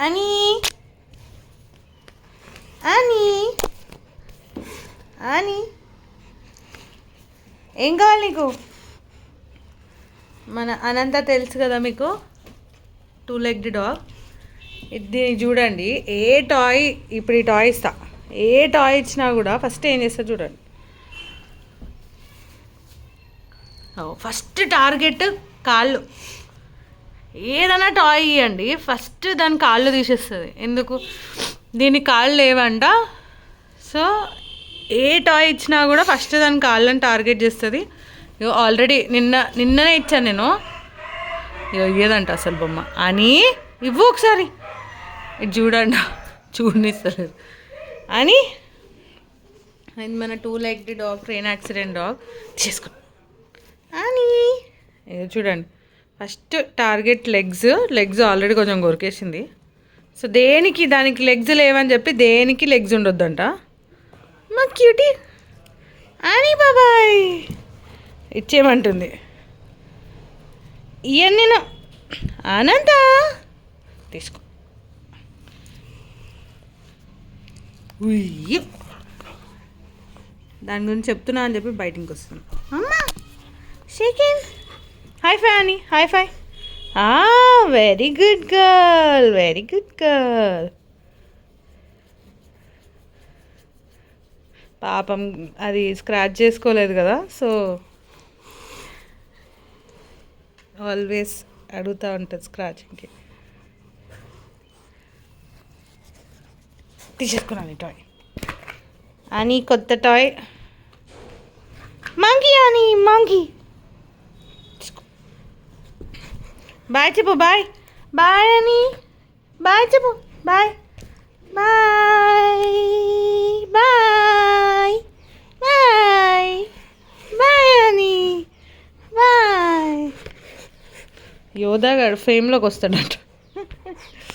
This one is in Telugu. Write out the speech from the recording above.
అని అని అని ఏం కావాలి నీకు? మన అనంత తెలుసు కదా మీకు, 2-legged డాగ్. ఇది చూడండి, ఏ టాయ్ ఇప్పుడు ఈ టాయ్ ఇస్తా, ఏ టాయ్ ఇచ్చినా కూడా ఫస్ట్ ఏం చేస్తా చూడండి. ఫస్ట్ టార్గెట్ కాళ్ళు. ఏదైనా టాయ్ ఇవ్వండి, ఫస్ట్ దాని కాళ్ళు తీసేస్తుంది. ఎందుకు? దీని కాళ్ళు లేవంట. సో ఏ టాయ్ ఇచ్చినా కూడా ఫస్ట్ దాని కాళ్ళని టార్గెట్ చేస్తుంది. ఆల్రెడీ నిన్ననే ఇచ్చాను నేను. ఏదంట అసలు బొమ్మ అని ఇవ్వు ఒకసారి, ఇది చూడండి, చూడనిస్తలేదు అని. ఇది మన 2-legged dog, train accident dog. చేసుకో అని. ఇది చూడండి, ఫస్ట్ టార్గెట్ లెగ్స్ ఆల్రెడీ కొంచెం కొరికేసింది. సో దానికి లెగ్స్ లేవని చెప్పి దేనికి లెగ్స్ ఉండొద్దంట. మా క్యూటీ అని బాబాయ్ ఇచ్చేయమంటుంది. ఇవన్నీ నేను అనంత తీసుకో. ఉయ్యు, దాని గురించి చెప్తున్నా అని చెప్పి బయటికి వస్తున్నాను. అమ్మా షేకిన్, హై ఫై అని, high five. Very good girl, very good girl. పాపం అది స్క్రాచ్ చేసుకోలేదు కదా, సో ఆల్వేస్ అడుగుతూ ఉంటుంది స్క్రాచింగ్కి. తీసేసుకున్నాను ఈ టాయ్ అని, కొత్త టాయ్. మంకీ అని, మంకీ. బాయ్ చెప్పు, బాయ్ బాయ్ అని, బాయ్ చెప్పు, bye bye bye bye bye అని, బాయ్. యోధా గారు ఫేమ్లోకి వస్తాడట.